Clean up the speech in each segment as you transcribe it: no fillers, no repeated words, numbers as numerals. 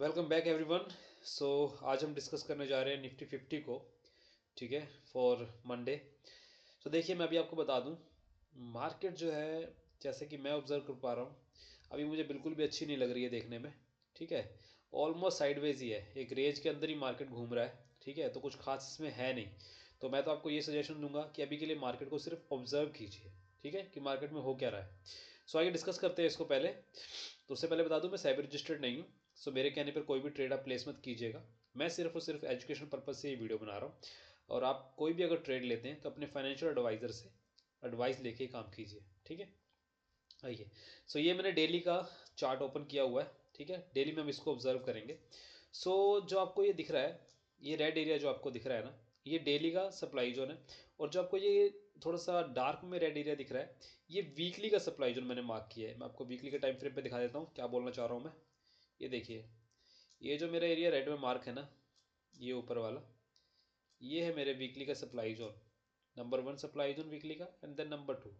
Welcome back everyone. सो आज हम discuss करने जा रहे हैं निफ्टी 50 को। ठीक है, फॉर मंडे। सो देखिए, मैं अभी आपको बता दूं, मार्केट जो है, जैसे कि मैं ऑब्जर्व कर पा रहा हूँ, अभी मुझे बिल्कुल भी अच्छी नहीं लग रही है देखने में। ठीक है, ऑलमोस्ट साइडवेज ही है, एक रेंज के अंदर ही मार्केट घूम रहा है। ठीक है, तो कुछ खास इसमें है नहीं। तो मैं तो आपको ये सजेशन दूंगा कि अभी के लिए मार्केट को सिर्फ ऑब्जर्व कीजिए। ठीक है, कि मार्केट में हो क्या रहा है। सो आइए डिस्कस करते हैं इसको। पहले तो उससे पहले बता दूं, मैं साइबर रजिस्टर्ड नहीं हूँ। सो मेरे कहने पर कोई भी ट्रेड आप प्लेस मत कीजिएगा। मैं सिर्फ और सिर्फ एजुकेशन पर्पज से ये वीडियो बना रहा हूँ। और आप कोई भी अगर ट्रेड लेते हैं तो अपने फाइनेंशियल एडवाइज़र से एडवाइस लेके काम कीजिए। ठीक है, आइए। सो ये मैंने डेली का चार्ट ओपन किया हुआ है। ठीक है, डेली में हम इसको ऑब्जर्व करेंगे। सो जो आपको ये दिख रहा है, ये रेड एरिया जो आपको दिख रहा है ना, ये डेली का सप्लाई जोन है। और जो आपको ये थोड़ा सा डार्क में रेड एरिया दिख रहा है, ये वीकली का सप्लाई जोन मैंने मार्क किया है। मैं आपको वीकली के टाइम फ्रेम पे दिखा देता हूँ क्या बोलना चाह रहा हूँ मैं। ये देखिए, ये जो मेरा एरिया रेड में मार्क है ना, ये ऊपर वाला, ये है मेरे वीकली का supply zone. Number 1 supply zone weekly का, एंड देन नंबर 2।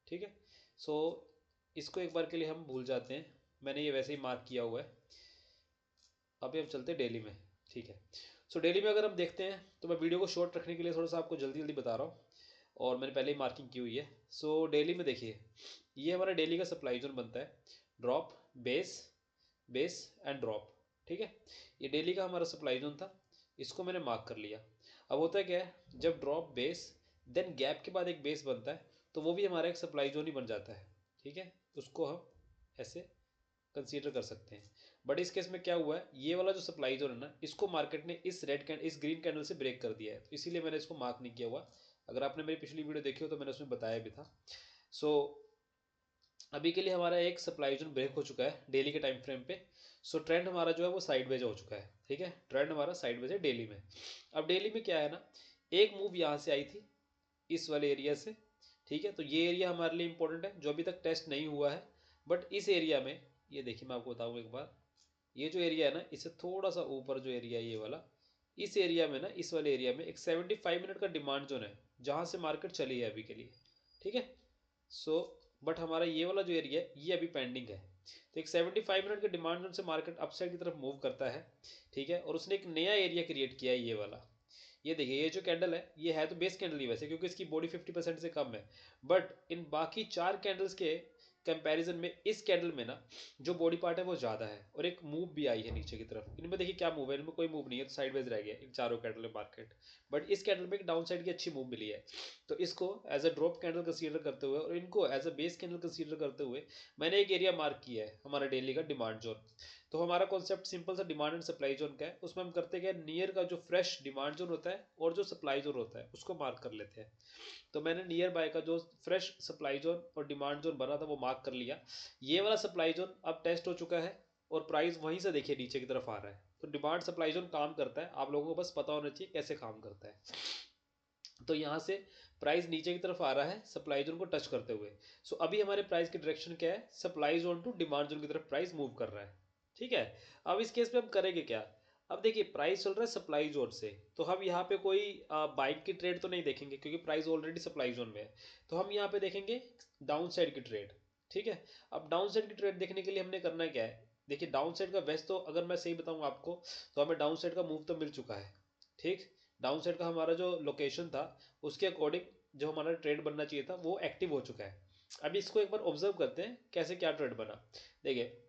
ठीक है, सो इसको एक बार के लिए हम भूल जाते हैं, मैंने ये वैसे ही मार्क किया हुआ है। अभी हम चलते हैं डेली में। ठीक है, सो डेली में अगर हम देखते हैं, तो मैं वीडियो को शॉर्ट रखने के लिए थोड़ा सा आपको जल्दी जल्दी बता रहा हूँ, और मैंने पहले ही मार्किंग की हुई है। सो डेली में देखिए, ये हमारा डेली का सप्लाई जोन बनता है। Drop, base, base and drop. ठीक है, ये डेली का हमारा सप्लाई जोन था, इसको मैंने मार्क कर लिया। अब होता है क्या है, जब ड्रॉप, बेस, देन गैप के बाद एक बेस बनता है, तो वो भी हमारा एक सप्लाई जोन ही बन जाता है। ठीक है, उसको हम ऐसे कंसीडर कर सकते हैं। बट इस केस में क्या हुआ है, ये वाला जो सप्लाई जोन है ना, इसको मार्केट ने इस ग्रीन कैंडल से ब्रेक कर दिया है, तो इसीलिए मैंने इसको मार्क नहीं किया हुआ। अगर आपने मेरी पिछली वीडियो देखी हो तो मैंने उसमें बताया भी था। सो अभी के लिए हमारा एक सप्लाई जोन ब्रेक हो चुका है डेली के टाइम फ्रेम पे। सो ट्रेंड हमारा जो है वो साइडवेज हो चुका है। ठीक है, ट्रेंड हमारा साइडवेज है डेली में। अब डेली में क्या है ना, एक मूव यहाँ से आई थी, इस वाले एरिया से। ठीक है, तो ये एरिया हमारे लिए इंपॉर्टेंट है, जो अभी तक टेस्ट नहीं हुआ है। बट इस एरिया में, ये देखिए मैं आपको बताऊँ एक बार, ये जो एरिया है ना, इससे थोड़ा सा ऊपर जो एरिया है ये वाला, इस एरिया में ना, इस वाले एरिया में एक 75 मिनट का डिमांड जोन है, जहाँ से मार्केट चली है अभी के लिए। ठीक है, सो बट हमारा ये वाला जो एरिया है ये अभी पेंडिंग है। तो एक 75 मिनट के डिमांड जोन से मार्केट अपसाइड की तरफ मूव करता है। ठीक है, और उसने एक नया एरिया क्रिएट किया है, ये वाला। ये देखिए, ये जो कैंडल है तो बेस कैंडल ही वैसे, क्योंकि इसकी बॉडी 50% से कम है। बट इन बाकी 4 कैंडल्स के कंपैरिजन में इस कैंडल में ना, जो बॉडी पार्ट है वो ज़्यादा है, और एक मूव भी आई है नीचे की तरफ। इनमें देखिए क्या मूव है, इनमें कोई मूव नहीं है, तो साइडवेज रह गया इन चारों कैंडल में मार्केट। बट इस कैंडल में एक डाउन साइड की अच्छी मूव मिली है। तो इसको as a drop candle consider करते हुए, और इनको as a base candle consider करते हुए, मैंने एक एरिया मार्क किया है, हमारा डेली का डिमांड जोन। तो हमारा कॉन्सेप्ट सिंपल सा डिमांड एंड सप्लाई जोन का है। उसमें हम करते क्या, नियर का जो फ्रेश डिमांड जोन होता है और जो सप्लाई जोन होता है उसको मार्क कर लेते हैं। तो मैंने नियर बाय का जो फ्रेश सप्लाई जोन और डिमांड जोन बना था वो मार्क कर लिया। ये वाला सप्लाई जोन अब टेस्ट हो चुका है, और प्राइस वहीं से देखिए नीचे की तरफ आ रहा है। तो डिमांड सप्लाई जोन काम करता है, आप लोगों को बस पता होना चाहिए कैसे काम करता है। तो यहाँ से प्राइस नीचे की तरफ आ रहा है सप्लाई जोन को टच करते हुए। सो अभी हमारे प्राइस की डायरेक्शन क्या है, supply zone to demand zone की तरफ प्राइस मूव कर रहा है। ठीक है, अब इस केस में हम करेंगे क्या। अब देखिए, प्राइस चल रहा है सप्लाई जोन से, तो हम यहाँ पे कोई बाइक की ट्रेड तो नहीं देखेंगे, क्योंकि प्राइस ऑलरेडी सप्लाई जोन में है। तो हम यहाँ पे देखेंगे डाउन साइड की ट्रेड। ठीक है, अब डाउन साइड की ट्रेड देखने के लिए हमने करना क्या है, देखिए डाउन साइड का बेस्ट, तो अगर मैं सही बताऊँ आपको, तो हमें डाउन साइड का मूव तो मिल चुका है। ठीक, डाउन साइड का हमारा जो लोकेशन था, उसके अकॉर्डिंग जो हमारा ट्रेड बनना चाहिए था वो एक्टिव हो चुका है। अभी इसको एक बार ऑब्जर्व करते हैं कैसे क्या ट्रेड बना। देखिए,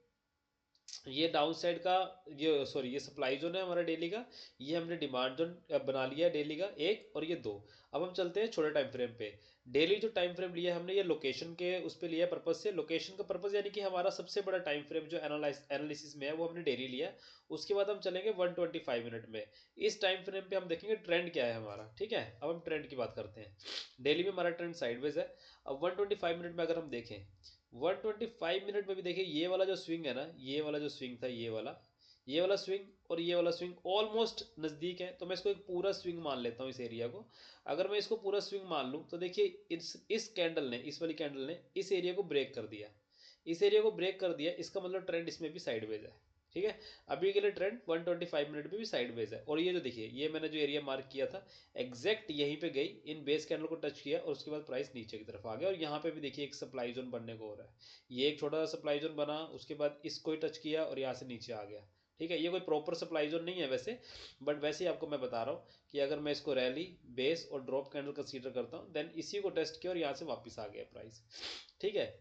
ये डाउन साइड का, ये सॉरी, ये सप्लाई जोन है हमारा डेली का। ये हमने डिमांड जोन बना लिया है डेली का एक, और ये दो। अब हम चलते हैं छोटे टाइम फ्रेम पे। डेली जो टाइम फ्रेम लिया है हमने, ये लोकेशन के उस पर लिया पर्पज से, लोकेशन का पर्पज यानी कि हमारा सबसे बड़ा टाइम फ्रेम जो एनालिसिस में है वो हमने डेली लिया। उसके बाद हम चलेंगे 125 मिनट में। इस टाइम फ्रेम पे हम देखेंगे ट्रेंड क्या है हमारा। ठीक है, अब हम ट्रेंड की बात करते हैं। डेली में हमारा ट्रेंड साइडवेज है। अब 125 मिनट में अगर हम देखें, 125 मिनट में भी देखिए, ये वाला जो स्विंग है ना, ये वाला जो स्विंग था, ये वाला स्विंग और ये वाला स्विंग ऑलमोस्ट नज़दीक है। तो मैं इसको एक पूरा स्विंग मान लेता हूँ इस एरिया को। अगर मैं इसको पूरा स्विंग मान लूँ, तो देखिए इस कैंडल ने, इस वाली कैंडल ने इस एरिया को ब्रेक कर दिया। इस एरिया को ब्रेक कर दिया, इसका मतलब ट्रेंड इसमें भी साइडवेज है। ठीक है, अभी के लिए ट्रेंड 125 मिनट में भी साइडवेज है। और ये जो देखिए, ये मैंने जो एरिया मार्क किया था, एग्जैक्ट यहीं पे गई, इन बेस कैंडल को टच किया, और उसके बाद प्राइस नीचे की तरफ आ गया। और यहाँ पे भी देखिए एक सप्लाई जोन बनने को हो रहा है। ये एक छोटा सा सप्लाई जोन बना, उसके बाद इसको ही टच किया और यहाँ से नीचे आ गया। ठीक है, ये कोई प्रॉपर सप्लाई जोन नहीं है वैसे, बट वैसे ही आपको मैं बता रहा हूँ कि अगर मैं इसको रैली, बेस और ड्रॉप कैंडल कंसीडर करता हूँ, देन इसी को टेस्ट किया और यहाँ से वापस आ गया प्राइस। ठीक है,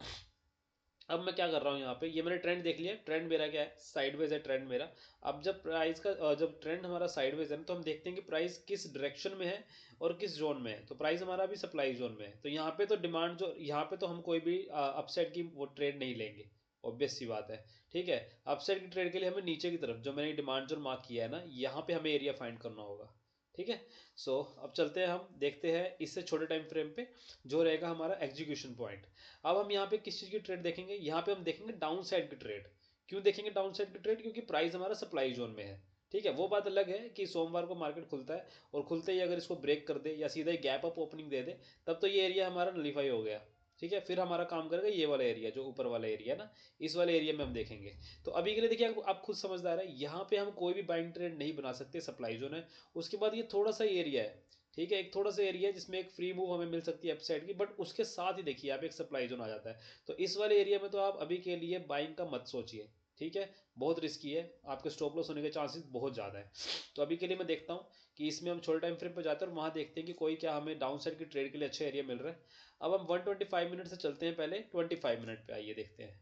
अब मैं क्या कर रहा हूँ यहाँ पे, ये मैंने ट्रेंड देख लिया, ट्रेंड मेरा क्या है, साइडवेज है ट्रेंड मेरा। अब जब प्राइस का जब ट्रेंड हमारा साइडवेज है तो हम देखते हैं कि प्राइस किस डायरेक्शन में है और किस जोन में है। तो प्राइस हमारा अभी सप्लाई जोन में है, तो यहाँ पे तो डिमांड जो यहाँ पे तो हम कोई भी अपसाइड की वो ट्रेड नहीं लेंगे, ऑब्वियस सी बात है। ठीक है, अपसाइड की ट्रेड के लिए हमें नीचे की तरफ जो मैंने डिमांड जोन मार्क किया है ना, यहाँ पे हमें एरिया फाइंड करना होगा। ठीक है, सो अब चलते हैं, हम देखते हैं इससे छोटे टाइम फ्रेम पे जो रहेगा हमारा एग्जीक्यूशन पॉइंट। अब हम यहाँ पे किस चीज़ की ट्रेड देखेंगे, यहाँ पे हम देखेंगे डाउन साइड की ट्रेड। क्यों देखेंगे डाउन साइड की ट्रेड, क्योंकि प्राइस हमारा सप्लाई जोन में है। ठीक है, वो बात अलग है कि सोमवार को मार्केट खुलता है और खुलते ही अगर इसको ब्रेक कर दे या सीधा ही गैप अप ओपनिंग दे दे, तब तो ये एरिया हमारा नलीफाई हो गया। ठीक है, फिर हमारा काम करेगा ये वाला एरिया, जो ऊपर वाला एरिया है ना, इस वाले एरिया में हम देखेंगे। तो अभी के लिए देखिए, आप खुद समझदार है, यहाँ पे हम कोई भी बाइंग ट्रेड नहीं बना सकते, सप्लाई जोन है। उसके बाद ये थोड़ा सा एरिया है, ठीक है, एक थोड़ा सा एरिया जिसमें एक फ्री मूव हमें मिल सकती है अपसाइड की, बट उसके साथ ही देखिए आप एक सप्लाई जोन आ जाता है। तो इस वाले एरिया में तो आप अभी के लिए बाइंग का मत सोचिए। ठीक है, बहुत रिस्की है, आपके स्टॉप लॉस होने के चांसेस बहुत ज़्यादा है। तो अभी के लिए मैं देखता हूँ कि इसमें हम छोटे टाइम फ्रेम पर जाते हैं और वहाँ देखते हैं कि कोई क्या हमें डाउन साइड की ट्रेड के लिए अच्छा एरिया मिल रहा है। अब हम 125 मिनट से चलते हैं, पहले 25 मिनट पे आइए देखते हैं।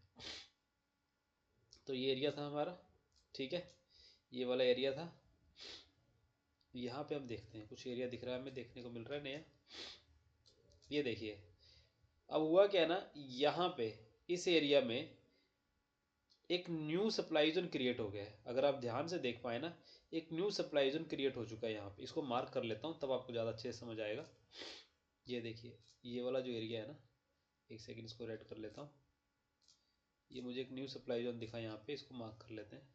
तो ये एरिया था हमारा, ठीक है, ये वाला एरिया था। यहाँ पे हम देखते हैं कुछ एरिया दिख रहा है हमें, देखने को मिल रहा है नया। ये देखिए, अब हुआ क्या ना, यहाँ पे इस एरिया में एक न्यू सप्लाई जोन क्रिएट हो गया है। अगर आप ध्यान से देख पाए ना, एक न्यू सप्लाई जोन क्रिएट हो चुका है यहाँ पे। इसको मार्क कर लेता हूँ, तब आपको ज़्यादा अच्छे से समझ आएगा। ये देखिए, ये वाला जो एरिया है ना, एक सेकंड इसको रेड कर लेता हूँ। ये मुझे एक न्यू सप्लाई जोन दिखा यहाँ पे, इसको मार्क कर लेते हैं।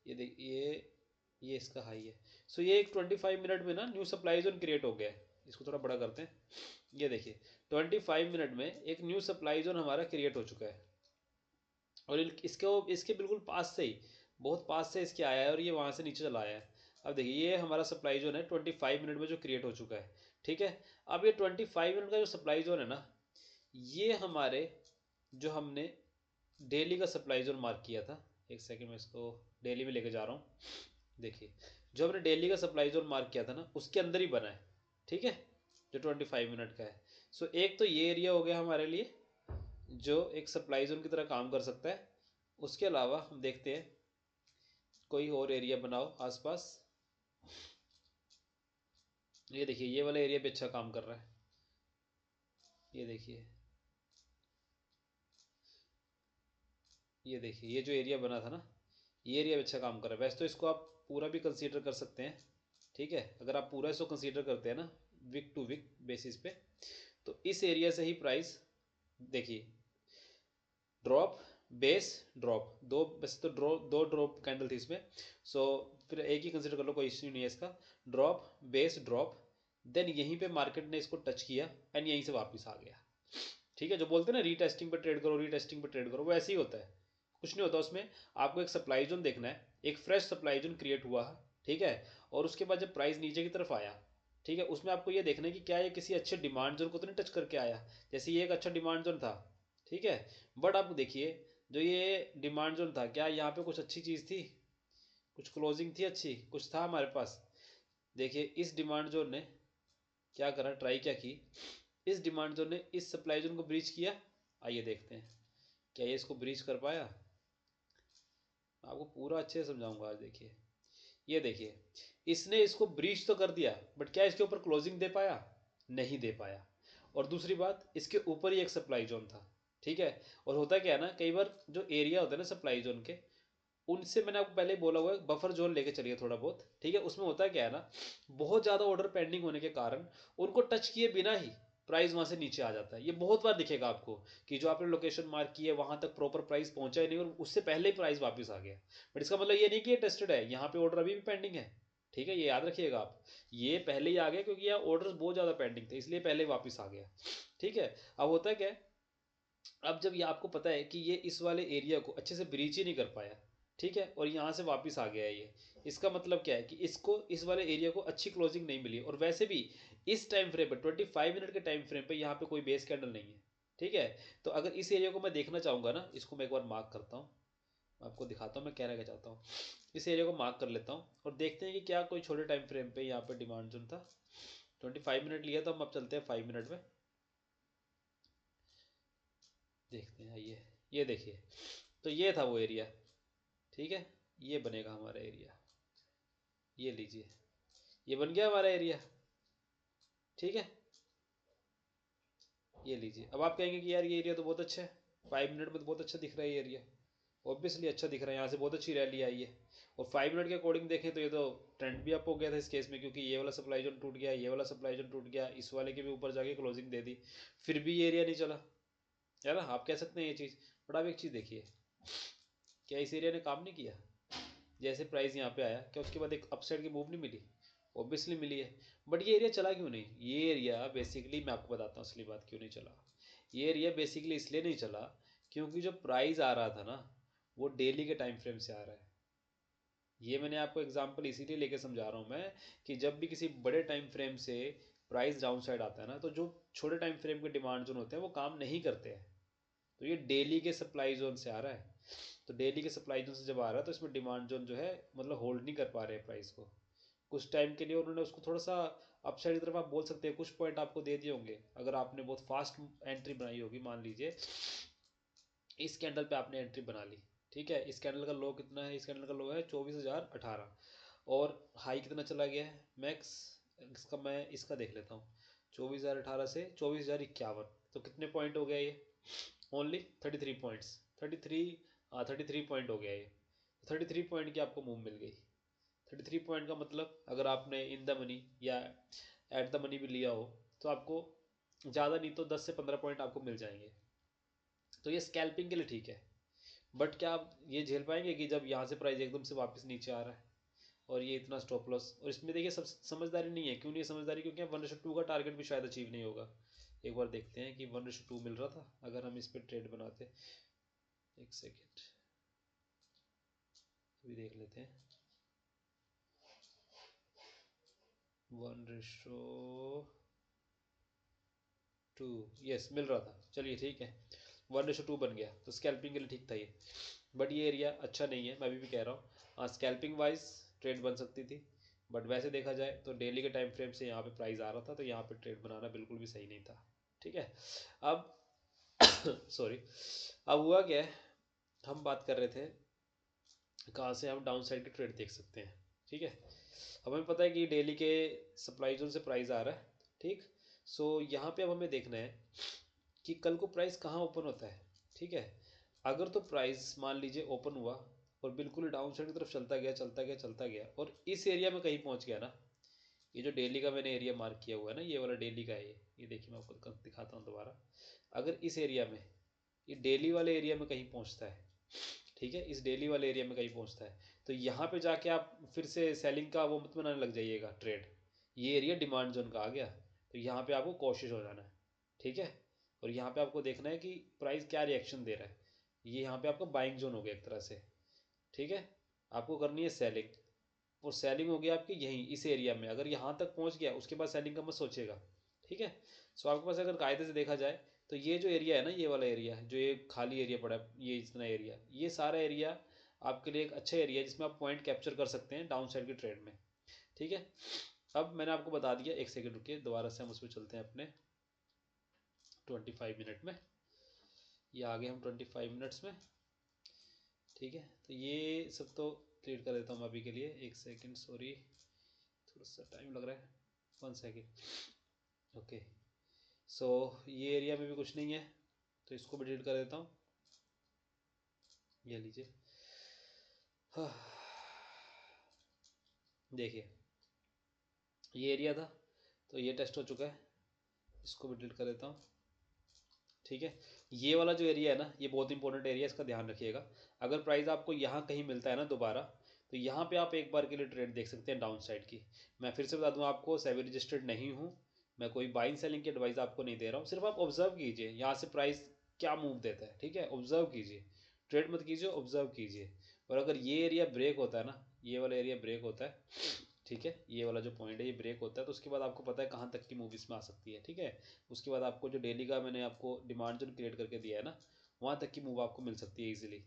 ये देखिए, ये इसका हाई है। सो ये एक 25 मिनट में ना न्यू सप्लाई जोन क्रिएट हो गया है। इसको थोड़ा बड़ा करते हैं। ये देखिए, 25 मिनट में एक न्यू सप्लाई जोन हमारा क्रिएट हो चुका है और इसके बिल्कुल पास से ही, बहुत पास से इसके आया है और ये वहाँ से नीचे चला आया है। अब देखिए, ये हमारा सप्लाई जोन है 25 मिनट में जो क्रिएट हो चुका है। ठीक है, अब ये 25 मिनट का जो सप्लाई जोन है ना, ये हमारे जो हमने डेली का सप्लाई जोन मार्क किया था, एक सेकेंड में इसको डेली में लेके जा रहा हूँ। देखिए, जो हमने डेली का सप्लाई जोन मार्क किया था ना, उसके अंदर ही बना है। ठीक है, जो 25 मिनट का है। सो एक तो ये एरिया हो गया हमारे लिए जो एक सप्लाई जोन की तरह काम कर सकता है। उसके अलावा हम देखते हैं कोई और एरिया बनाओ आसपास। ये देखिए, ये वाला एरिया भी अच्छा काम कर रहा है। ये देखिए, ये देखिए, ये जो एरिया बना था ना, ये एरिया भी अच्छा काम कर रहा है। वैसे तो इसको आप पूरा भी कंसीडर कर सकते हैं। ठीक है, अगर आप पूरा इसको कंसीडर करते हैं ना वीक टू वीक बेसिस पे, तो इस एरिया से ही प्राइस देखिए, ड्रॉप, बेस, ड्रॉप, दो वैसे तो दो ड्रॉप कैंडल थी इसमें। सो फिर एक ही कंसिडर कर लो, कोई इश्यू नहीं है इसका। ड्रॉप, बेस, ड्रॉप, देन यहीं पे मार्केट ने इसको टच किया एंड यहीं से वापस आ गया। ठीक है, जो बोलते हैं ना रीटेस्टिंग पे ट्रेड करो, रीटेस्टिंग पे ट्रेड करो, वो ऐसे ही होता है, कुछ नहीं होता उसमें। आपको एक सप्लाई जोन देखना है, एक फ्रेश सप्लाई जोन क्रिएट हुआ है। ठीक है, और उसके बाद जब प्राइस नीचे की तरफ आया, ठीक है, उसमें आपको ये देखना है कि क्या ये किसी अच्छे डिमांड जोन को तो नहीं टच करके आया। जैसे ये एक अच्छा डिमांड जोन था, ठीक है, बट आप देखिए, जो ये डिमांड जोन था, क्या यहाँ पे कुछ अच्छी चीज़ थी, कुछ क्लोजिंग थी अच्छी, कुछ था हमारे पास। देखिए, इस डिमांड जोन ने क्या करा, ट्राई क्या की, इस डिमांड जोन ने इस सप्लाई जोन को ब्रीच किया। आइए देखते हैं क्या ये इसको ब्रीच कर पाया। आपको पूरा अच्छे से समझाऊंगा आज। देखिए, ये देखिए, इसने इसको ब्रीच तो कर दिया, बट क्या इसके ऊपर क्लोजिंग दे पाया, नहीं दे पाया। और दूसरी बात, इसके ऊपर ही एक सप्लाई जोन था। ठीक है, और होता क्या है ना, कई बार जो एरिया होता है ना सप्लाई जोन के, उनसे मैंने आपको पहले ही बोला हुआ है, बफर जोन लेके चलिए थोड़ा बहुत। ठीक है, उसमें होता क्या है ना, बहुत ज़्यादा ऑर्डर पेंडिंग होने के कारण उनको टच किए बिना ही प्राइस वहाँ से नीचे आ जाता है। ये बहुत बार दिखेगा आपको कि जो आपने लोकेशन मार्क की है वहाँ तक प्रॉपर प्राइस पहुँचा ही नहीं और उससे पहले ही प्राइस वापस आ गया। बट इसका मतलब ये नहीं कि ये टेस्टेड है, यहाँ पे ऑर्डर अभी भी पेंडिंग है। ठीक है, ये याद रखिएगा आप, ये पहले ही आ गया क्योंकि यहाँ ऑर्डर बहुत ज़्यादा पेंडिंग थे, इसलिए पहले ही वापस आ गया। ठीक है, अब होता है क्या है, अब जब ये आपको पता है कि ये इस वाले एरिया को अच्छे से ब्रीच ही नहीं कर पाया, ठीक है, और यहाँ से वापस आ गया है ये, इसका मतलब क्या है कि इसको इस वाले एरिया को अच्छी क्लोजिंग नहीं मिली। और वैसे भी इस टाइम फ्रेम पे 25 मिनट के टाइम फ्रेम पे यहाँ पे कोई बेस कैंडल नहीं है। ठीक है, तो अगर इस एरिया को मैं देखना चाहूँगा ना, इसको मैं एक बार मार्क करता हूँ। आपको दिखाता हूँ मैं कहना क्या चाहता हूँ। इस एरिया को मार्क कर लेता हूँ और देखते हैं कि क्या कोई छोटे टाइम फ्रेम पे यहाँ पे डिमांड जोन था। 25 मिनट लिया, तो हम अब चलते हैं 5 मिनट में, देखते हैं। ये देखिए, तो ये था वो एरिया, ठीक है। ये बनेगा हमारा एरिया, ये लीजिए, ये बन गया हमारा एरिया, ठीक है। ये लीजिए। अब आप कहेंगे कि यार ये एरिया तो बहुत अच्छा है, 5 मिनट में तो बहुत अच्छा दिख रहा है ये एरिया। ऑब्वियसली अच्छा दिख रहा है, यहाँ से बहुत अच्छी रैली आई है। और 5 मिनट के अकॉर्डिंग देखें तो ये तो ट्रेंड भी अप हो गया था इस केस में, क्योंकि ये वाला सप्लाई जोन टूट गया, ये वाला सप्लाई जोन टूट गया, इस वाले के भी ऊपर जाके क्लोजिंग दे दी, फिर भी ये एरिया नहीं चला, है ना। आप कह सकते हैं ये चीज़। बट आप एक चीज़ देखिए, क्या इस एरिया ने काम नहीं किया? जैसे प्राइस यहाँ पे आया, क्या उसके बाद एक अपसाइड की मूव नहीं मिली? ऑब्वियसली मिली है। बट ये एरिया चला क्यों नहीं? ये एरिया बेसिकली मैं आपको बताता हूँ असली बात क्यों नहीं चला। ये एरिया बेसिकली इसलिए नहीं चला क्योंकि जो प्राइस आ रहा था ना, वो डेली के टाइम फ्रेम से आ रहा है। ये मैंने आपको एग्जांपल इसीलिए लेके समझा रहा हूँ मैं, कि जब भी किसी बड़े टाइम फ्रेम से प्राइस डाउन साइड आता है ना, तो जो छोटे टाइम फ्रेम के डिमांड जोन होते हैं वो काम नहीं करते हैं। तो ये डेली के सप्लाई जोन से आ रहा है। तो डेली के सप्लाई जोन से जब आ रहा है तो इसमें डिमांड जोन जो है मतलब होल्ड नहीं कर पा रहे हैं प्राइस को। कुछ टाइम के लिए उन्होंने उसको थोड़ा सा अपसाइड की तरफ आप बोल सकते हैं, कुछ पॉइंट आपको दे दिए होंगे। अगर आपने बहुत फास्ट एंट्री बनाई होगी, मान लीजिए इस कैंडल पे आपने एंट्री बना ली, ठीक है। इस कैंडल का लो कितना है? इस कैंडल का लो है 24,018, और हाई कितना चला गया है मैक्स? इसका मैं इसका देख लेता हूँ, 24,018 से 24,051, तो कितने पॉइंट हो गया ये? Only 33 points, 33। हाँ 33 पॉइंट हो गया ये। 33 पॉइंट की आपको मूव मिल गई। 33 पॉइंट का मतलब अगर आपने इन द मनी या एट द मनी भी लिया हो, तो आपको ज़्यादा नहीं तो 10 से 15 पॉइंट आपको मिल जाएंगे। तो ये स्कैल्पिंग के लिए ठीक है। बट क्या आप ये झेल पाएंगे कि जब यहाँ से प्राइस एकदम से वापस नीचे आ रहा है और ये इतना स्टॉप लॉस? और इसमें देखिए सब समझदारी नहीं है। क्यों नहीं है समझदारी? क्योंकि 1:2 का टारगेट भी शायद अचीव नहीं होगा। एक बार देखते हैं कि 1:2 मिल रहा था अगर हम इस पर ट्रेड बनाते। एक सेकेंड, अभी देख लेते हैं। 1:2, यस मिल रहा था, चलिए ठीक है। 1:2 बन गया, तो स्कैल्पिंग के लिए ठीक था ये। बट ये एरिया अच्छा नहीं है, मैं अभी भी कह रहा हूँ। हाँ स्कैल्पिंग वाइज ट्रेड बन सकती थी, बट वैसे देखा जाए तो डेली के टाइम फ्रेम से यहाँ पे प्राइस आ रहा था, तो यहाँ पे ट्रेड बनाना बिल्कुल भी सही नहीं था, ठीक है। अब सॉरी, अब हुआ क्या है, हम बात कर रहे थे कहाँ से हम डाउन साइड के ट्रेड देख सकते हैं, ठीक है। हमें पता है कि डेली के सप्लाई जोन से प्राइस आ रहा है, ठीक। सो यहाँ पे अब हमें देखना है कि कल को प्राइस कहाँ ओपन होता है, ठीक है। अगर तो प्राइस मान लीजिए ओपन हुआ और बिल्कुल डाउन साइड की तरफ चलता गया चलता गया चलता गया और इस एरिया में कहीं पहुंच गया ना, ये जो डेली का मैंने एरिया मार्क किया हुआ है ना, ये वाला डेली का है, ये देखिए मैं आपको दिखाता हूँ दोबारा। अगर इस एरिया में, ये डेली वाले एरिया में कहीं पहुंचता है, ठीक है, इस डेली वाले एरिया में कहीं पहुंचता है, तो यहाँ पे जाके आप फिर से सेलिंग का वो मत बनाने लग जाइएगा ट्रेड। ये एरिया डिमांड जोन का आ गया, तो यहाँ पे आपको कोशिश हो जाना है, ठीक है। और यहाँ पे आपको देखना है कि प्राइस क्या रिएक्शन दे रहा है। ये यहाँ पे आपका बाइंग जोन हो गया एक तरह से, ठीक है। आपको करनी है सेलिंग, और सेलिंग हो गया आपकी यहीं इस एरिया में। अगर यहाँ तक पहुँच गया उसके बाद सेलिंग का मत सोचेगा, ठीक है। सो आपके पास अगर कायदे से देखा जाए तो ये जो एरिया है ना, ये वाला एरिया जो ये खाली एरिया पड़ा है, ये इतना एरिया, ये सारा एरिया आपके लिए एक अच्छा एरिया है जिसमें आप पॉइंट कैप्चर कर सकते हैं डाउन साइड के ट्रेड में, ठीक है। अब मैंने आपको बता दिया, एक सेकंड रुकिए, दोबारा से हम उस पर चलते हैं अपने 25 मिनट में। ये आगे हम 25 मिनट्स में, ठीक है। तो ये सब तो क्लियर कर देता हूँ अभी के लिए। एक सेकंड, सॉरी थोड़ा सा टाइम लग रहा है, 1 सेकंड। ओके, सो ये एरिया में भी कुछ नहीं है, तो इसको भी डिलीट कर देता हूँ। ये लीजिए, हाँ, देखिए ये एरिया था, तो ये टेस्ट हो चुका है, इसको भी डिलीट कर देता हूँ, ठीक है। ये वाला जो एरिया है ना, ये बहुत इंपॉर्टेंट एरिया है, इसका ध्यान रखिएगा। अगर प्राइस आपको यहाँ कहीं मिलता है ना दोबारा, तो यहाँ पे आप एक बार के लिए ट्रेड देख सकते हैं डाउन साइड की। मैं फिर से बता दूँ आपको, सेबी रजिस्टर्ड नहीं हूँ, मैं कोई बाइंग सेलिंग की एडवाइस आपको नहीं दे रहा हूँ। सिर्फ आप ऑब्जर्व कीजिए यहाँ से प्राइस क्या मूव देता है, ठीक है। ऑब्जर्व कीजिए, ट्रेड मत कीजिए, ऑब्जर्व कीजिए। और अगर ये एरिया ब्रेक होता है ना, ये वाला एरिया ब्रेक होता है, ठीक है, ये वाला जो पॉइंट है ये ब्रेक होता है, तो उसके बाद आपको पता है कहाँ तक की मूव इसमें आ सकती है, ठीक है। उसके बाद आपको जो डेली का मैंने आपको डिमांड जोन क्रिएट करके दिया है ना, वहाँ तक की मूव आपको मिल सकती है ईजिली।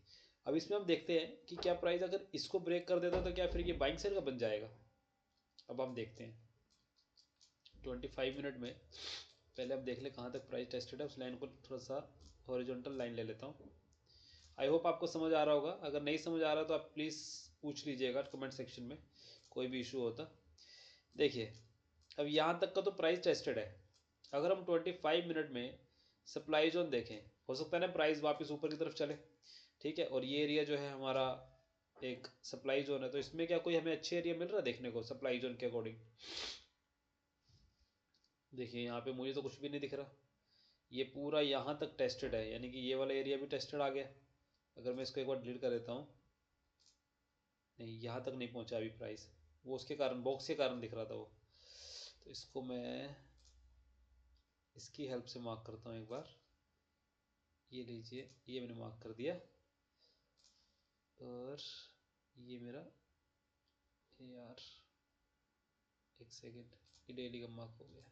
अब इसमें हम देखते हैं कि क्या प्राइस अगर इसको ब्रेक कर देता तो क्या फिर ये बाइंग सेल का बन जाएगा। अब हम देखते हैं 25 मिनट में, पहले अब देख ले कहाँ तक प्राइस टेस्टेड है। उस लाइन को थोड़ा सा हॉरिजॉन्टल लाइन ले लेता हूँ। आई होप आपको समझ आ रहा होगा। अगर नहीं समझ आ रहा तो आप प्लीज़ पूछ लीजिएगा कमेंट सेक्शन में, कोई भी इशू होता। देखिए अब यहाँ तक का तो प्राइस टेस्टेड है। अगर हम 25 मिनट में सप्लाई जोन देखें, हो सकता है ना प्राइस वापस ऊपर की तरफ चले, ठीक है, और ये एरिया जो है हमारा एक सप्लाई जोन है, तो इसमें क्या कोई हमें अच्छे एरिया मिल रहा है देखने को सप्लाई जोन के अकॉर्डिंग? देखिए यहाँ पे मुझे तो कुछ भी नहीं दिख रहा। ये पूरा यहाँ तक टेस्टेड है, यानी कि ये वाला एरिया भी टेस्टेड आ गया। अगर मैं इसको एक बार डिलीट कर देता हूँ, नहीं यहाँ तक नहीं पहुँचा अभी प्राइस, वो उसके कारण बॉक्स के कारण दिख रहा था वो। तो इसको मैं इसकी हेल्प से मार्क करता हूँ एक बार। ये लीजिए, ये मैंने मार्क कर दिया। और ये मेरा, यार एक सेकेंड, ये डेली का मार्क हो गया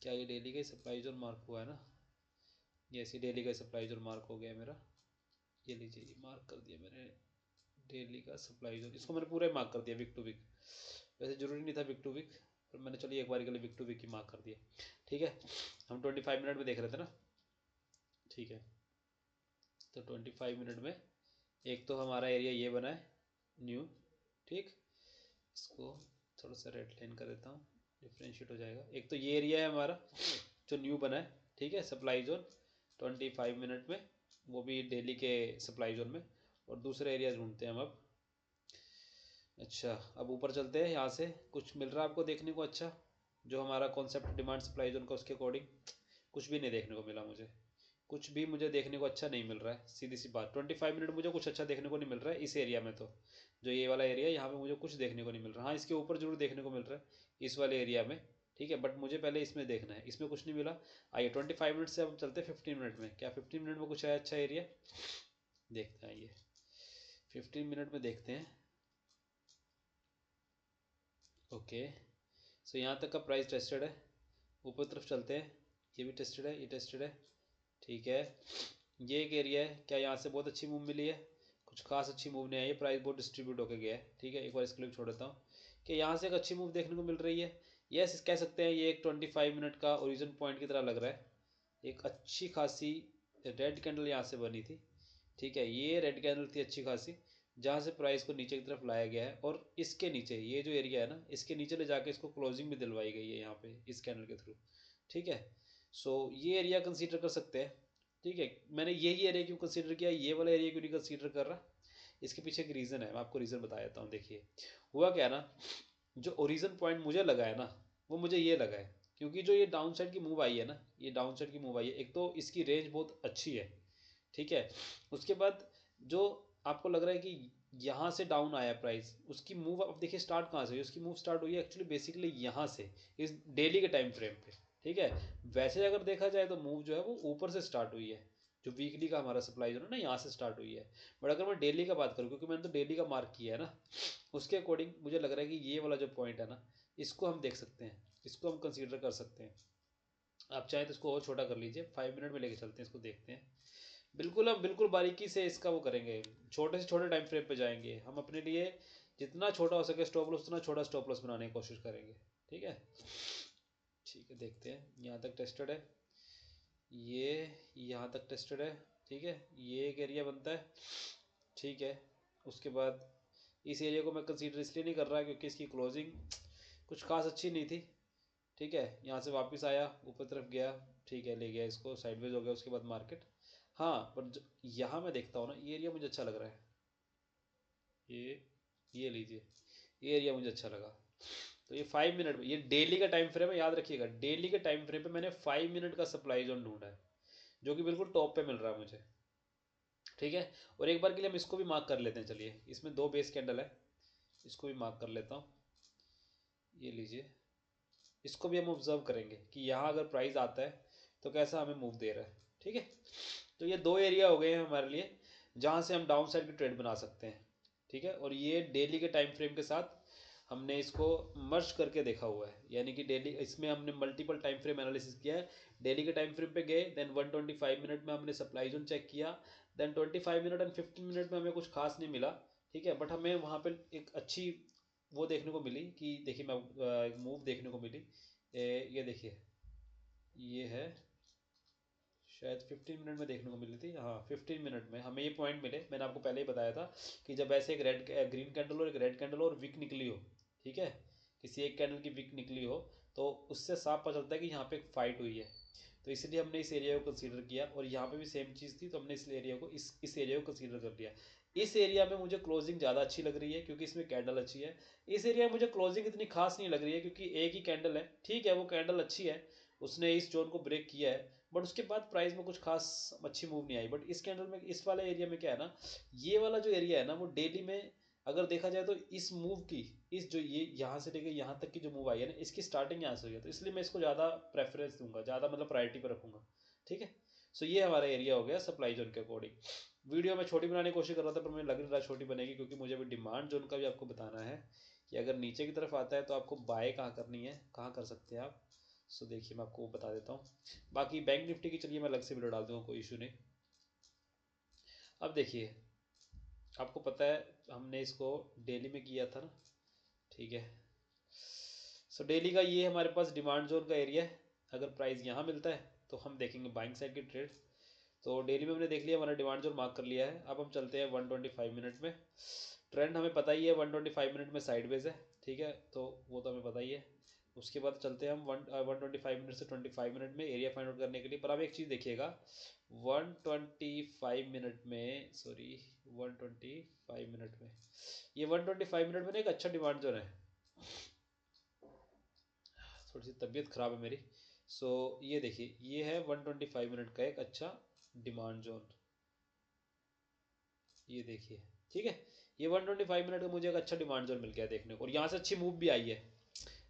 क्या? ये डेली का सप्लाई जोन मार्क हुआ है ना? ये ऐसी डेली का सप्लाई जोन मार्क हो गया मेरा। ये लीजिए, ये मार्क कर दिया मैंने डेली का सप्लाई जोन। इसको मैंने पूरा मार्क कर दिया विक टू विक। वैसे ज़रूरी नहीं था विक टू विक, पर मैंने चलिए एक बार के लिए विक टू विक ही मार्क कर दिया। ठीक है, हम 25 मिनट में देख रहे थे ना, ठीक है। तो 25 मिनट में एक तो हमारा एरिया ये बना है न्यू, ठीक। इसको थोड़ा सा रेड लाइन कर देता हूँ, डिफ्रेंशिएट हो जाएगा। एक तो ये एरिया है हमारा जो न्यू बना है, ठीक है, सप्लाई जोन 25 मिनट में, वो भी डेली के सप्लाई जोन में। और दूसरा एरिया ढूंढते हैं हम अब। अच्छा, अब ऊपर चलते हैं। यहाँ से कुछ मिल रहा है आपको देखने को अच्छा, जो हमारा कॉन्सेप्ट डिमांड सप्लाई जोन का उसके अकॉर्डिंग? कुछ भी नहीं देखने को मिला मुझे, कुछ भी मुझे देखने को अच्छा नहीं मिल रहा है। सीधी सी बात, 25 मिनट मुझे कुछ अच्छा देखने को नहीं मिल रहा है इस एरिया में। तो जो ये वाला एरिया है यहाँ पे मुझे कुछ देखने को नहीं मिल रहा। हाँ, इसके ऊपर जरूर देखने को मिल रहा है इस वाले एरिया में, ठीक है, बट मुझे पहले इसमें देखना है। इसमें कुछ नहीं मिला। आइए 25 मिनट से अब चलते हैं 15 मिनट में। क्या 15 मिनट में कुछ है अच्छा एरिया? देखते हैं, ये 15 मिनट में देखते हैं। ओके, सो यहाँ तक का प्राइस टेस्टेड है। ऊपर तरफ चलते हैं, ये भी टेस्टेड है, ये टेस्टेड है, ठीक है। ये एक एरिया है, क्या यहाँ से बहुत अच्छी मूव मिली है? कुछ खास अच्छी मूव नहीं आई है, प्राइस बहुत डिस्ट्रीब्यूट होकर गया है, ठीक है। एक बार इसको छोड़ देता हूँ कि यहाँ से एक अच्छी मूव देखने को मिल रही है। यस, कह सकते हैं ये एक 25 मिनट का ओरिजिन पॉइंट की तरह लग रहा है। एक अच्छी खासी रेड कैंडल यहाँ से बनी थी, ठीक है। ये रेड कैंडल थी अच्छी खासी, जहाँ से प्राइस को नीचे की तरफ लाया गया है। और इसके नीचे ये जो एरिया है ना, इसके नीचे ले जाके इसको क्लोजिंग भी दिलवाई गई है यहाँ पे इस कैंडल के थ्रू, ठीक है। सो ये एरिया कंसीडर कर सकते हैं, ठीक है। मैंने यही एरिया क्यों कंसीडर किया, ये वाला एरिया क्यों नहीं कंसीडर कर रहा, इसके पीछे एक रीज़न है। मैं आपको रीज़न बता देता हूँ। देखिए हुआ क्या ना, जो ओरिजिन पॉइंट मुझे लगा है ना, वो मुझे ये लगा है क्योंकि जो ये डाउन साइड की मूव आई है ना, ये डाउन साइड की मूव आई है, एक तो इसकी रेंज बहुत अच्छी है, ठीक है। उसके बाद जो आपको लग रहा है कि यहाँ से डाउन आया प्राइस, उसकी मूव अब देखिए स्टार्ट कहाँ से हुई। उसकी मूव स्टार्ट हुई है एक्चुअली बेसिकली यहाँ से, इस डेली के टाइम फ्रेम पे, ठीक है। वैसे अगर देखा जाए तो मूव जो है वो ऊपर से स्टार्ट हुई है, जो वीकली का हमारा सप्लाई जो है ना, यहाँ से स्टार्ट हुई है। बट अगर मैं डेली का बात करूँ, क्योंकि मैंने तो डेली का मार्क किया है ना, उसके अकॉर्डिंग मुझे लग रहा है कि ये वाला जो पॉइंट है ना, इसको हम देख सकते हैं, इसको हम कंसीडर कर सकते हैं। आप चाहें तो इसको और छोटा कर लीजिए, 5 मिनट में लेके चलते हैं, इसको देखते हैं। बिल्कुल, हम बिल्कुल बारीकी से इसका वो करेंगे, छोटे से छोटे टाइम फ्रेम पे जाएंगे हम। अपने लिए जितना छोटा हो सके स्टॉप लॉस, उतना छोटा स्टॉप लॉस बनाने की कोशिश करेंगे, ठीक है। ठीक है, देखते हैं। यहाँ तक टेस्टेड है, ये यहाँ तक टेस्टेड है, ठीक है। ये एक एरिया बनता है, ठीक है। उसके बाद इस एरिया को मैं कंसीडर इसलिए नहीं कर रहा क्योंकि इसकी क्लोजिंग कुछ खास अच्छी नहीं थी, ठीक है। यहाँ से वापस आया, ऊपर तरफ गया, ठीक है, ले गया इसको, साइडवेज हो गया उसके बाद मार्केट। हाँ, पर यहाँ मैं देखता हूँ ना, ये एरिया मुझे अच्छा लग रहा है। ये लीजिए, ये एरिया मुझे अच्छा लगा। तो ये 5 मिनट में, ये डेली का टाइम फ्रेम है, याद रखिएगा। डेली के टाइम फ्रेम पे मैंने 5 मिनट का सप्लाई जोन ढूंढा है, जो कि बिल्कुल टॉप पे मिल रहा है मुझे, ठीक है। और एक बार के लिए हम इसको भी मार्क कर लेते हैं। चलिए, इसमें 2 बेस कैंडल है, इसको भी मार्क कर लेता हूँ। ये लीजिए, इसको भी हम ऑब्जर्व करेंगे कि यहाँ अगर प्राइस आता है तो कैसा हमें मूव दे रहा है, ठीक है। तो ये 2 एरिया हो गए हैं हमारे लिए जहाँ से हम डाउन साइड की ट्रेड बना सकते हैं, ठीक है। और ये डेली के टाइम फ्रेम के साथ हमने इसको मर्ज करके देखा हुआ है, यानी कि डेली इसमें हमने मल्टीपल टाइम फ्रेम एनालिसिस किया है। डेली के टाइम फ्रेम पे गए, देन 125 मिनट में हमने सप्लाई जोन चेक किया, देन 25 मिनट एंड 15 मिनट में हमें कुछ खास नहीं मिला, ठीक है, बट हमें वहाँ पे एक अच्छी वो देखने को मिली कि देखिए मैं एक मूव देखने को मिली। ये देखिए, ये है शायद 15 मिनट में देखने को मिली थी, हाँ 15 मिनट में हमें ये पॉइंट मिले। मैंने आपको पहले ही बताया था कि जब ऐसे एक रेड ग्रीन कैंडल और एक रेड कैंडल और विक निकली हो, ठीक है, किसी एक कैंडल की विक निकली हो, तो उससे साफ पता चलता है कि यहाँ पे एक फाइट हुई है। तो इसलिए हमने इस एरिया को कंसीडर किया, और यहाँ पे भी सेम चीज़ थी, तो हमने इस एरिया को इस एरिया को कंसीडर कर लिया। इस एरिया में मुझे क्लोजिंग ज़्यादा अच्छी लग रही है क्योंकि इसमें कैंडल अच्छी है। इस एरिया में मुझे क्लोजिंग इतनी खास नहीं लग रही है क्योंकि एक ही कैंडल है, ठीक है, वो कैंडल अच्छी है, उसने इस जोन को ब्रेक किया है, बट उसके बाद प्राइस में कुछ खास अच्छी मूव नहीं आई। बट इस कैंडल में, इस वाले एरिया में क्या है ना, ये वाला जो एरिया है ना, वो डेली में अगर देखा जाए तो इस मूव की, इस जो ये यहाँ से लेकर यहाँ तक की जो मूव आई है ना, इसकी स्टार्टिंग यहाँ से हुई है, तो इसलिए मैं इसको ज़्यादा प्रेफरेंस दूंगा, ज़्यादा मतलब प्रायोरिटी पर रखूंगा, ठीक है। सो ये हमारा एरिया हो गया सप्लाई जोन के अकॉर्डिंग। वीडियो में छोटी बनाने की कोशिश कर रहा था, पर मुझे लग नहीं रहा छोटी बनेगी, क्योंकि मुझे अभी डिमांड जोन का भी आपको बताना है कि अगर नीचे की तरफ आता है तो आपको बाय कहाँ करनी है, कहाँ कर सकते हैं आप। सो देखिए मैं आपको वो बता देता हूँ। बाकी बैंक निफ्टी की चलिए मैं अलग से वीडियो डाल दूँगा, कोई इशू नहीं। अब देखिए, आपको पता है हमने इसको डेली में किया था ना, ठीक है। सो डेली का ये हमारे पास डिमांड जोन का एरिया है। अगर प्राइस यहाँ मिलता है तो हम देखेंगे बाइंग साइड की ट्रेड। तो डेली में हमने देख लिया, हमारा डिमांड जोन मार्क कर लिया है। अब हम चलते हैं 125 मिनट में। ट्रेंड हमें पता ही है 125 मिनट में साइडवेज है, ठीक है, तो वो तो हमें पता ही है। उसके बाद चलते हैं हम 125 मिनट से 25 मिनट में एरिया फाइंड आउट करने के लिए। पर आप एक चीज़ देखिएगा, 125 मिनट में, सॉरी 125 मिनट में, ये 125 मिनट में ना एक अच्छा डिमांड जोन है। थोड़ी सी तबीयत ख़राब है मेरी। सो ये देखिए, ये है 125 मिनट का एक अच्छा डिमांड जोन, ये देखिए, ठीक है। ये 125 मिनट का मुझे एक अच्छा डिमांड जोन मिल गया देखने को, और यहाँ से अच्छी मूव भी आई है,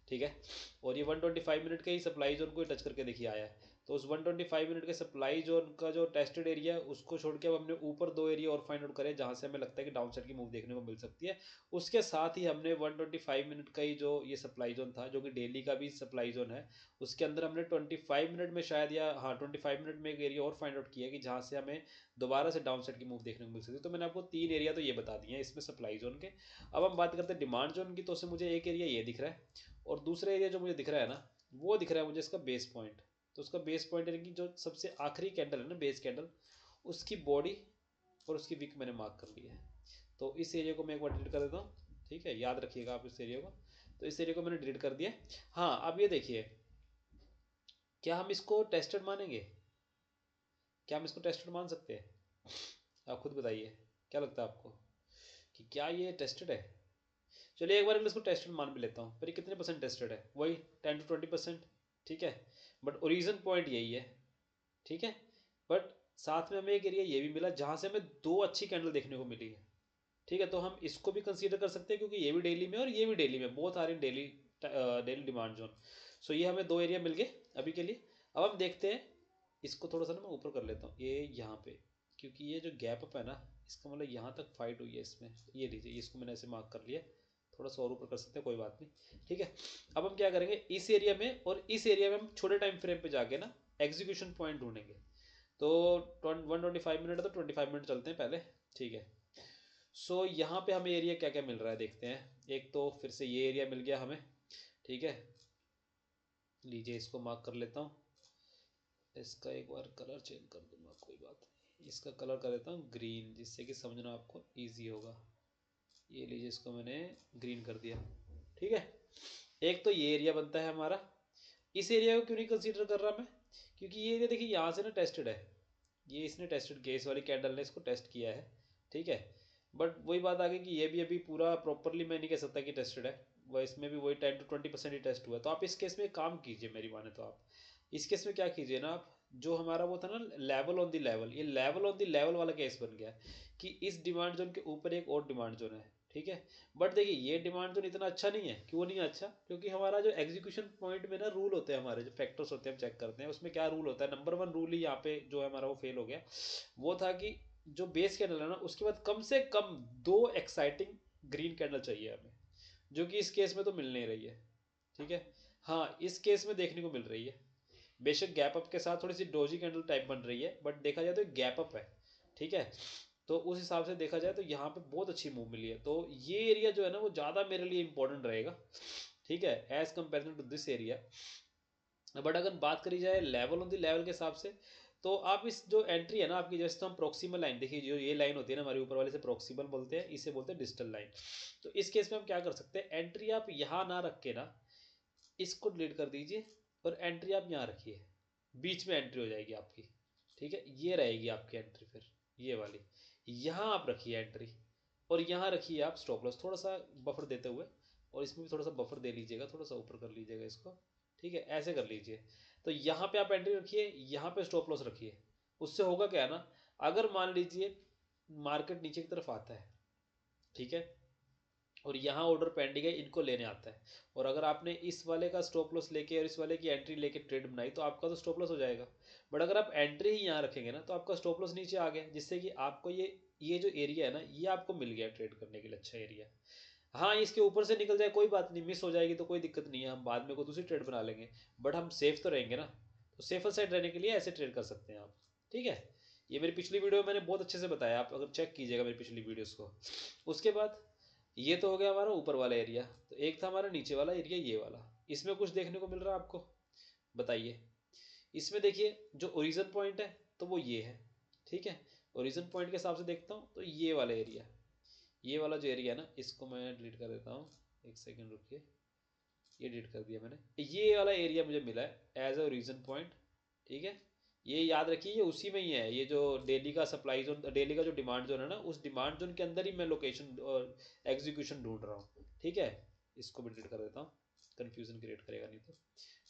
ठीक है। और ये 125 मिनट के ही सप्लाई जोन को टच करके देखिए आया है। तो उस 125 मिनट के सप्लाई जोन का जो टेस्टेड एरिया है उसको छोड़ के अब हमने ऊपर दो एरिया और फाइंड आउट करे जहाँ से हमें लगता है कि डाउन साइड की मूव देखने को मिल सकती है। उसके साथ ही हमने 125 मिनट का ही जो ये सप्लाई जोन था, जो कि डेली का भी सप्लाई जोन है, उसके अंदर हमने 25 मिनट में शायद, या हाँ 25 मिनट में एक एरिया और फाइंड आउट किया कि जहाँ से हमें दोबारा से डाउन साइड की मूव देखने को मिल सकती है। तो मैंने आपको तीन एरिया तो ये बता दिए हैं इसमें सप्लाई जोन के। अब हम बात करते हैं डिमांड जोन की, तो उससे मुझे एक एरिया ये दिख रहा है, और दूसरा एरिया जो मुझे दिख रहा है ना, वो दिख रहा है मुझे इसका बेस पॉइंट। तो उसका बेस पॉइंट यानी कि जो सबसे आखिरी कैंडल है ना, बेस कैंडल, उसकी बॉडी और उसकी विक मैंने मार्क कर लिया है। तो इस एरिया को मैं एक बार डिलीट कर देता हूँ, ठीक है, याद रखिएगा आप इस एरिया को। तो इस एरिया को मैंने डिलीट कर दिया। हाँ अब ये देखिए, क्या हम इसको टेस्टेड मानेंगे? क्या हम इसको टेस्टेड मान सकते हैं? आप खुद बताइए, क्या लगता है आपको कि क्या ये टेस्टेड है? चलिए एक बार इसको टेस्टेड मान भी लेता हूँ, पर ये कितने परसेंट टेस्टेड है? वही 10 to 20%, ठीक है। बट ओरिजिन पॉइंट यही है, ठीक है। बट साथ में हमें एक एरिया ये भी मिला जहाँ से हमें दो अच्छी कैंडल देखने को मिली है, ठीक है। तो हम इसको भी कंसीडर कर सकते हैं क्योंकि ये भी डेली में और ये भी डेली में, both are in daily, daily demand zone. So ये हमें दो एरिया मिल गए अभी के लिए। अब हम देखते हैं, इसको थोड़ा सा ना मैं ऊपर कर लेता हूँ, ये यहाँ पे, क्योंकि ये जो गैप अप है ना, इसका मतलब यहाँ तक फाइट हुई है इसमें। ये लीजिए, इसको मैंने ऐसे मार्क कर लिया, थोड़ा सा और ऊपर कर सकते हैं, कोई बात नहीं, ठीक है। अब हम क्या करेंगे, इस एरिया में और इस एरिया में हम छोटे टाइम फ्रेम पे जाके ना एग्जीक्यूशन पॉइंट ढूंढेंगे। तो 125 मिनट है तो 25 मिनट चलते हैं पहले, ठीक है। सो यहाँ पे हमें एरिया क्या क्या मिल रहा है देखते हैं। एक तो फिर से ये एरिया मिल गया हमें, ठीक है। लीजिए इसको मार्क कर लेता हूँ, इसका एक बार कलर चेंज कर दूंगा, कोई बात नहीं, इसका कलर कर देता हूँ ग्रीन, जिससे कि समझना आपको ईजी होगा। ये लीजिए, इसको मैंने ग्रीन कर दिया, ठीक है। एक तो ये एरिया बनता है हमारा। इस एरिया को क्यों नहीं कंसीडर कर रहा मैं, क्योंकि ये एरिया देखिए यहाँ से ना टेस्टेड है, ये इसने टेस्टेड किया, इस वाली कैंडल ने इसको टेस्ट किया है, ठीक है। बट वही बात आ गई कि ये भी अभी पूरा प्रॉपरली मैं नहीं कह सकता कि टेस्टेड है, वह इसमें भी वही 10 to 20% ही टेस्ट हुआ है। तो आप इस केस में काम कीजिए, मेरी माने तो आप इस केस में क्या कीजिए ना, आप जो हमारा वो था ना लेवल ऑन द लेवल, ये लेवल ऑन द लेवल वाला केस बन गया कि इस डिमांड जोन के ऊपर एक और डिमांड जोन है, ठीक है। बट देखिए ये डिमांड जोन इतना अच्छा नहीं है। क्यों नहीं अच्छा? क्योंकि हमारा जो एग्जीक्यूशन पॉइंट में ना रूल होते हैं, हमारे जो फैक्टर्स होते हैं हम चेक करते हैं, उसमें क्या रूल होता है, नंबर वन रूल ही यहाँ पे जो है हमारा वो फेल हो गया। वो था कि जो बेस कैंडल है ना, उसके बाद कम से कम दो एक्साइटिंग ग्रीन कैंडल चाहिए हमें, जो कि इस केस में तो मिल नहीं रही है, ठीक है। हाँ इस केस में देखने को मिल रही है, बेशक गैप अप के साथ थोड़ी सी डोजी कैंडल टाइप बन रही है, बट देखा जाए तो गैप अप है, ठीक है। तो उस हिसाब से देखा जाए तो यहाँ पे बहुत अच्छी मूव मिली है, तो ये एरिया जो है ना वो ज़्यादा मेरे लिए इंपॉर्टेंट रहेगा, ठीक है, as comparison to this area. But अगर बात करी जाए लेवल ऑन द लेवल के हिसाब से, तो आप इस जो एंट्री है ना आपकी, जैसे तो हम प्रोक्सीमल लाइन देखिए, जो ये लाइन होती है ना हमारी ऊपर वाले से प्रोक्सीमल बोलते हैं, इसे बोलते हैं डिजिटल लाइन। तो इस केस में हम क्या कर सकते हैं, एंट्री आप यहाँ ना रख के ना इसको डिलीट कर दीजिए और एंट्री आप यहाँ रखिए, बीच में एंट्री हो जाएगी आपकी, ठीक है, ये रहेगी आपकी एंट्री, फिर ये वाली यहाँ आप रखिए एंट्री, और यहाँ रखिए आप स्टॉप लॉस, थोड़ा सा बफर देते हुए, और इसमें भी थोड़ा सा बफर दे लीजिएगा, थोड़ा सा ऊपर कर लीजिएगा इसको, ठीक है, ऐसे कर लीजिए। तो यहाँ पे आप एंट्री रखिए, यहाँ पे स्टॉप लॉस रखिए। उससे होगा क्या ना, अगर मान लीजिए मार्केट नीचे की तरफ आता है, ठीक है, और यहाँ ऑर्डर पेंडिंग है, इनको लेने आता है, और अगर आपने इस वाले का स्टॉप लॉस लेके और इस वाले की एंट्री लेके ट्रेड बनाई, तो आपका तो स्टॉप लॉस हो जाएगा। बट अगर आप एंट्री ही यहाँ रखेंगे ना, तो आपका स्टॉप लॉस नीचे आ गया, जिससे कि आपको ये जो एरिया है ना, ये आपको मिल गया ट्रेड करने के लिए अच्छा एरिया। हाँ, इसके ऊपर से निकल जाए कोई बात नहीं, मिस हो जाएगी तो कोई दिक्कत नहीं है, हम बाद में कोई दूसरी ट्रेड बना लेंगे, बट हम सेफ तो रहेंगे ना। तो सेफर साइड रहने के लिए ऐसे ट्रेड कर सकते हैं आप, ठीक है। ये मेरी पिछली वीडियो में मैंने बहुत अच्छे से बताया, आप अगर चेक कीजिएगा मेरी पिछली वीडियोस को। उसके बाद ये तो हो गया हमारा ऊपर वाला एरिया, तो एक था हमारा नीचे वाला एरिया, ये वाला। इसमें कुछ देखने को मिल रहा है आपको, बताइए। इसमें देखिए जो ओरिजिन पॉइंट है तो वो ये है, ठीक है। ओरिजिन पॉइंट के हिसाब से देखता हूँ तो ये वाला एरिया, ये वाला जो एरिया है ना, इसको मैं डिलीट कर देता हूँ, एक सेकेंड रुकिए, ये डिलीट कर दिया मैंने। ये वाला एरिया मुझे मिला है एज अ रीजन पॉइंट, ठीक है। ये याद रखिए, ये उसी में ही है, ये जो डेली का सप्लाई जोन, डेली का जो डिमांड जोन है ना, उस डिमांड जोन के अंदर ही मैं लोकेशन और एग्जीक्यूशन ढूंढ रहा हूँ, ठीक है। इसको भी डिलीट कर देता हूँ, कन्फ्यूजन क्रिएट करेगा नहीं तो,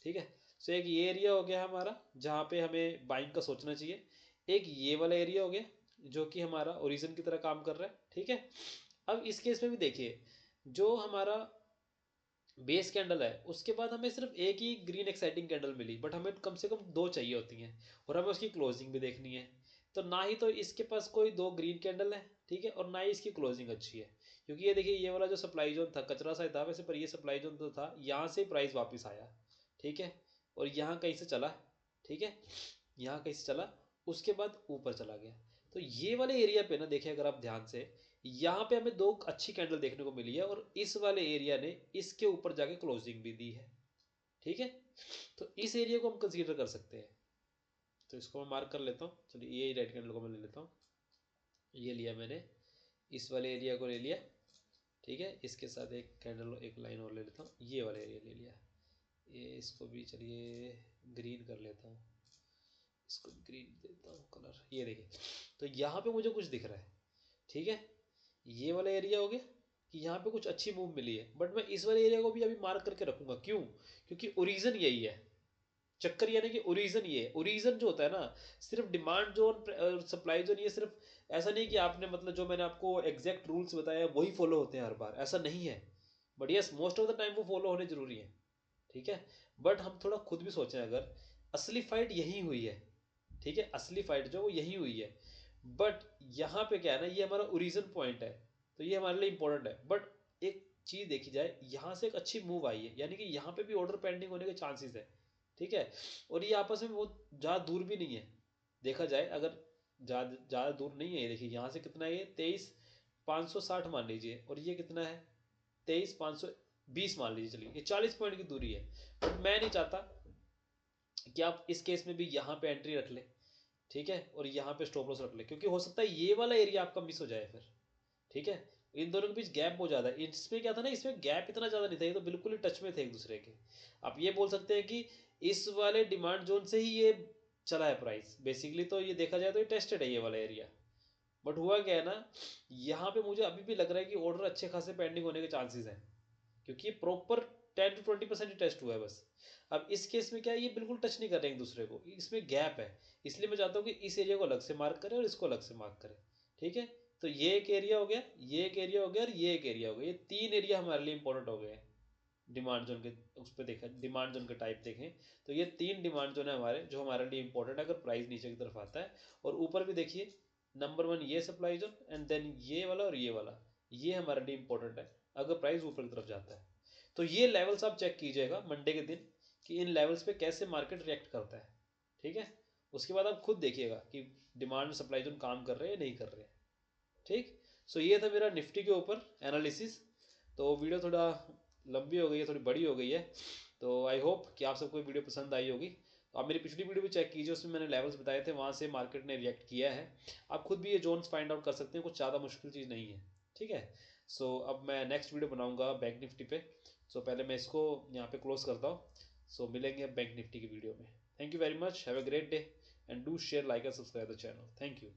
ठीक है। सो एक ये एरिया हो गया हमारा जहाँ पे हमें बाइंग का सोचना चाहिए। एक ये वाला एरिया हो गया जो कि हमारा ओरिजिन की तरह काम कर रहा है, ठीक है। अब इस केस में भी देखिए, जो हमारा बेस कैंडल है उसके बाद हमें सिर्फ एक ही ग्रीन एक्साइटिंग कैंडल मिली, बट हमें कम से कम दो चाहिए होती हैं, और हमें उसकी क्लोजिंग भी देखनी है। तो ना ही तो इसके पास कोई दो ग्रीन कैंडल है, ठीक है, और ना ही इसकी क्लोजिंग अच्छी है, क्योंकि ये देखिए ये वाला जो सप्लाई जोन था कचरा सा था वैसे, पर ये सप्लाई जोन तो था, यहाँ से प्राइस वापस आया, ठीक है, और यहाँ कहीं से चला, ठीक है, यहाँ कहीं से चला, उसके बाद ऊपर चला गया। तो ये वाले एरिया पे ना देखिए अगर आप ध्यान से, यहाँ पे हमें दो अच्छी कैंडल देखने को मिली है, और इस वाले एरिया ने इसके ऊपर जाके क्लोजिंग भी दी है, ठीक है। तो इस एरिया को हम कंसीडर कर सकते हैं, तो इसको मैं मार्क कर लेता हूँ, चलिए ये रेड कैंडल को मैं ले लेता हूँ, ये लिया मैंने, इस वाले एरिया को ले लिया, ठीक है। इसके साथ एक कैंडल एक लाइन और ले लेता हूँ, ये वाला एरिया ले लिया, ये इसको भी चलिए ग्रीन कर लेता हूँ, इसको ग्रीन देता हूँ कलर, ये देखिए। तो यहाँ पे मुझे कुछ दिख रहा है, ठीक है, ये वाला एरिया हो गया कि यहाँ पे कुछ अच्छी मूव मिली है, बट मैं इस वाले एरिया को भी अभी मार्क करके रखूंगा, क्यों, क्योंकि ओरिजिन यही है, चक्कर यानी कि ओरिजिन ये है। ओरिजिन जो होता है ना, सिर्फ डिमांड जोन सप्लाई जोन, ये सिर्फ ऐसा नहीं कि आपने मतलब जो मैंने आपको एग्जैक्ट रूल्स बताया वही फॉलो होते हैं हर बार, ऐसा नहीं है, but yes most of the time वो फॉलो होने जरूरी है, ठीक है। बट हम थोड़ा खुद भी सोचें, अगर असली फाइट यही हुई है, ठीक है, असली फाइट जो वो यही हुई है, बट यहाँ पे क्या है ना, ये हमारा ओरिजिन पॉइंट है, तो ये हमारे लिए इंपॉर्टेंट है। बट एक चीज देखी जाए, यहाँ से एक अच्छी मूव आई है, यानी कि यहाँ पे भी ऑर्डर पेंडिंग होने के चांसेस है, ठीक है। और ये आपस में बहुत ज़्यादा दूर भी नहीं है, देखा जाए अगर ज़्यादा दूर नहीं है। ये देखिए यहाँ से कितना है, ये 23,560 मान लीजिए, और ये कितना है 23,520 मान लीजिए, चलिए ये 40 पॉइंट की दूरी है। बट मैं नहीं चाहता कि आप इस केस में भी यहाँ पे एंट्री रख ले, ठीक है, और यहाँ पे स्टॉप लॉस रख ले, क्योंकि हो सकता है ये वाला एरिया आपका मिस हो जाए फिर, ठीक है। इन दोनों के बीच गैप बहुत ज़्यादा है, इसमें क्या था ना, इसमें गैप इतना ज़्यादा नहीं था, ये तो बिल्कुल ही टच में थे एक दूसरे के। आप ये बोल सकते हैं कि इस वाले डिमांड जोन से ही ये चला है प्राइस, बेसिकली तो ये देखा जाए तो ये टेस्टेड है ये वाला एरिया। बट हुआ क्या है ना, यहाँ पे मुझे अभी भी लग रहा है कि ऑर्डर अच्छे खासे पेंडिंग होने के चांसेस हैं, क्योंकि ये प्रॉपर 10 to 20% ही टेस्ट हुआ है बस। अब इस केस में क्या है, ये बिल्कुल टच नहीं कर रहे हैं एक दूसरे को, इसमें गैप है, इसलिए मैं चाहता हूँ कि इस एरिया को अलग से मार्क करें और इसको अलग से मार्क करें, ठीक है। तो ये एक एरिया हो गया, ये एक एरिया हो गया, और ये एक एरिया हो गया, ये तीन एरिया हमारे लिए इंपॉर्टेंट हो गए हैं डिमांड जोन के। उस पर देखा डिमांड जोन के टाइप देखें, तो ये तीन डिमांड जोन है हमारे, जो हमारे लिए इंपॉर्टेंट है अगर प्राइस नीचे की तरफ आता है। और ऊपर भी देखिए, नंबर 1 ये सप्लाई जोन, एंड देन ये वाला और ये वाला, ये हमारे लिए इंपॉर्टेंट है अगर प्राइस ऊपर की तरफ जाता है। तो ये लेवल्स आप चेक कीजिएगा मंडे के दिन कि इन लेवल्स पे कैसे मार्केट रिएक्ट करता है, ठीक है। उसके बाद आप खुद देखिएगा कि डिमांड सप्लाई जोन काम कर रहे हैं या नहीं कर रहे हैं। ठीक, सो ये था मेरा निफ्टी के ऊपर एनालिसिस। तो वीडियो थोड़ा लंबी हो गई है, थोड़ी बड़ी हो गई है, तो आई होप कि आप सबको वीडियो पसंद आई होगी। तो आप मेरी पिछली वीडियो भी चेक कीजिए, उसमें मैंने लेवल्स बताए थे, वहाँ से मार्केट ने रिएक्ट किया है। आप खुद भी ये जोन्स फाइंड आउट कर सकते हैं, कुछ ज़्यादा मुश्किल चीज़ नहीं है। ठीक है, सो अब मैं नेक्स्ट वीडियो बनाऊंगा बैंक निफ्टी पे। सो पहले मैं इसको यहाँ पे क्लोज करता हूँ। सो मिलेंगे अब बैंक निफ्टी की वीडियो में। Thank you very much, have a great day and do share, like and subscribe the channel. Thank you.